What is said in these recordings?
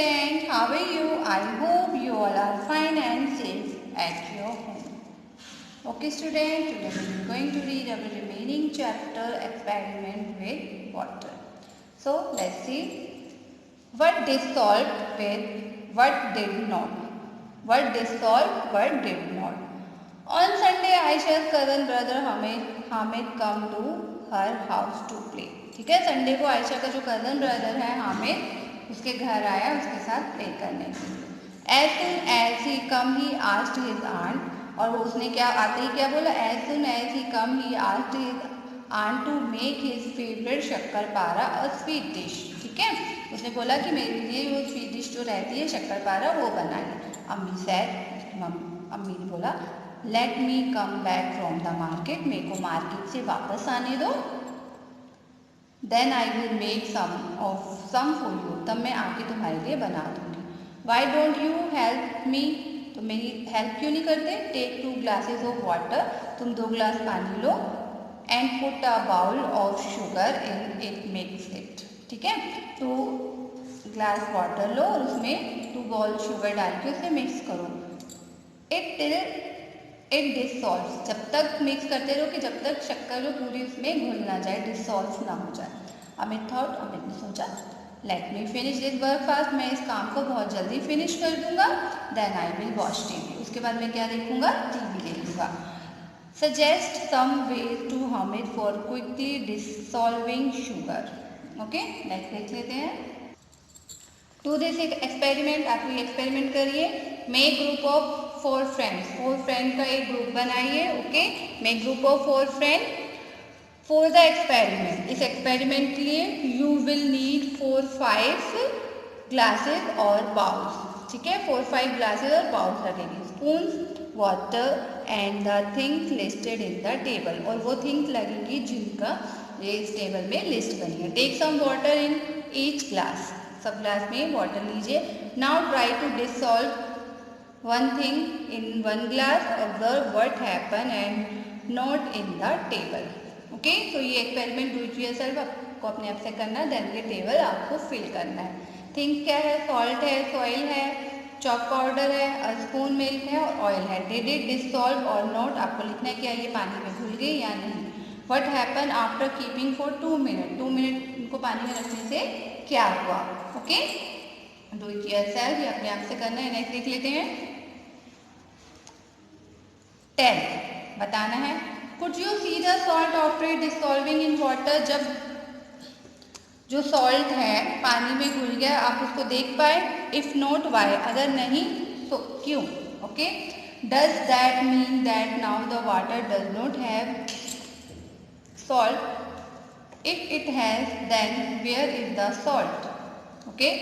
student, how are you? I hope you all are fine and safe at your home. Okay student, today we are going to read our remaining chapter, experiment with water. So let's see what dissolved with what did not. What dissolved, what did not. On Sunday, Aisha's cousin brother Hamid come to her house to play. ठीक है, Sunday को आयशा का जो cousin brother है हामिद उसके घर आया उसके साथ प्ले करने के लिए। As soon as he come he asked his aunt, और उसने क्या आते ही क्या बोला, as soon as he come he asked his aunt to make his favorite shakarpara a sweet dish। ठीक है, उसने बोला कि मेरे लिए वो स्वीट डिश जो रहती है शक्करपारा वो बनाइए। अम्मी said, अम्मी ने बोला let me come back from the market, मेरे को मार्केट से वापस आने दो। Then I will make some for you, तब मैं आके तुम्हारे लिए बना दूंगी। Why don't you help me, तो मेरी हेल्प क्यों नहीं करते। टेक 2 glasses ऑफ वाटर, तुम 2 गिलास पानी लो। And put a bowl of sugar in it, mix it. ठीक है, 2 ग्लास वाटर लो और उसमें 2 बॉल शुगर डाल के उसे मिक्स करो। इट टिल इट डिसॉल्व, जब तक मिक्स करते रहो कि जब तक शक्कर जो पूरी उसमें घुल ना जाए, डिसॉल्व ना हो जाए। अमित ने सोचा let me finish this work fast, मैं इस काम को बहुत जल्दी फिनिश कर दूंगा। Then I will watch TV, उसके बाद मैं क्या देखूंगा, टीवी देखूंगा। Suggest some way to Hamid for quickly dissolving sugar. Okay, next देख लेते हैं। टू दिस एक्सपेरिमेंट, आप ये एक्सपेरिमेंट करिए। Make group of 4 friends, 4 friend का एक ग्रुप बनाइए। Okay, make group of 4 friend for the experiment. इस एक्सपेरिमेंट के लिए यू विल नीड 4-5 ग्लासेस और बाउल्स। ठीक है, 4-5 ग्लासेस और बाउल्स लगेंगे। Spoon, water and the things listed in the table, और वो थिंग्स लगेंगी जिनका ये इस टेबल में लिस्ट बनी है। Take some water in each glass, सब ग्लास में वाटर लीजिए। Now try to dissolve one thing in one glass, observe what happen and note in the table। okay, so ये एक्सपेरिमेंट डू इट योरसेल्फ आपको अपने आप से करना है। देन ये टेबल आपको फिल करना है। थिंग्स क्या है, सॉल्ट है, सॉइल है, चॉक पाउडर है, स्पून, मिल्क है और ऑयल है। डिड इट डिसॉल्व और नॉट, आपको लिखना है क्या ये पानी में घुल गई या नहीं। What happen after keeping for 2 minute, 2 minute इनको पानी में रखने से क्या हुआ। ओके, डू इट योरसेल्फ, ये अपने आप से करना है। नेक्स्ट देख लेते हैं। 10 बताना है। Could you see the salt after dissolving in water, जब जो सॉल्ट है पानी में घुल गया आप उसको देख पाए। इफ नॉट वाई, अगर नहीं तो क्यों। Okay, does that mean that now the water does not have salt. If it has then where is the salt. Okay,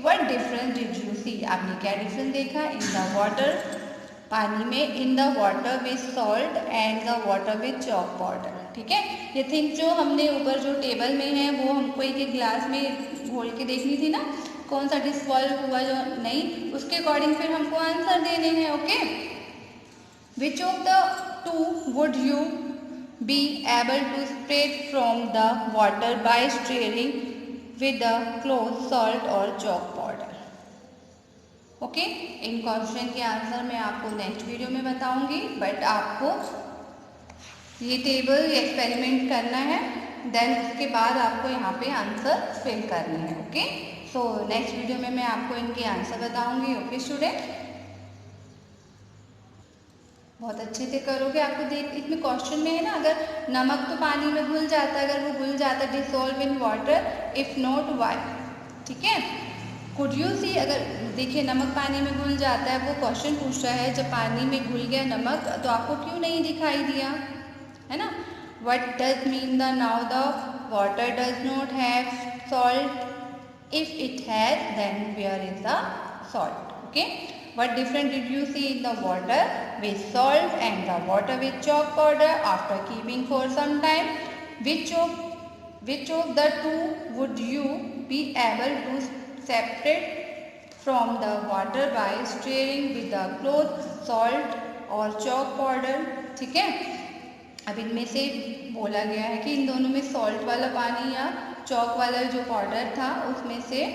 what difference did you see, आपने क्या डिफरेंस देखा। इन द वाटर, पानी में, in the water with salt and the water with chalk powder. ठीक है, ये thing जो हमने ऊपर जो टेबल में है वो हमको एक ग्लास में घोल के देखनी थी ना, कौन सा डिसॉल्व हुआ जो नहीं, उसके अकॉर्डिंग फिर हमको आंसर देने हैं। Okay, which of the two would you be able to spread from the water by stirring with the cloth, salt और चॉक पाउडर। ओके, इन क्वेश्चन के आंसर मैं आपको नेक्स्ट वीडियो में बताऊंगी, बट आपको ये टेबल ये एक्सपेरिमेंट करना है। देन उसके बाद आपको यहाँ पे आंसर फिल करने हैं। ओके, सो नेक्स्ट वीडियो में मैं आपको इनके आंसर बताऊंगी। ओके स्टूडेंट, बहुत अच्छे से करोगे। आपको देख इसमें क्वेश्चन में है ना, अगर नमक तो पानी में घुल जाता है, अगर वो घुल जाता है dissolve in water, if not why. ठीक है, कुड यू सी, अगर देखिए नमक पानी में घुल जाता है, वो क्वेश्चन पूछ रहा है जब पानी में घुल गया नमक तो आपको क्यों नहीं दिखाई दिया, है ना। What does mean the now the water does not have salt, if it has then where is the salt. Okay, what difference did you see in the water with salt and the water with chalk powder after keeping for some time. Which of the two would you be able to separate from the water by stirring with the cloth, salt और chalk powder। ठीक है, अब इनमें से बोला गया है कि इन दोनों में सॉल्ट वाला पानी या चॉक वाला जो पाउडर था उसमें से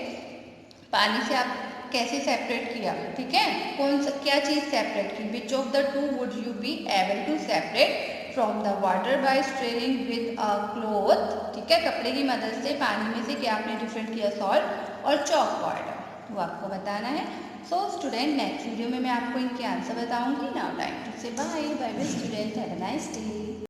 पानी से आप कैसे सेपरेट किया, ठीक है, कौन सा क्या चीज़ सेपरेट की, which of the two would you be able to separate from the water by straining with a cloth, ठीक है, कपड़े की मदद से पानी में से क्या आपने डिफरेंट किया, सॉल्ट और चॉक वाटर, वो आपको बताना है। सो स्टूडेंट, नेक्स्ट वीडियो में मैं आपको इनके आंसर बताऊंगी। Now time to say bye bye student, have a nice day.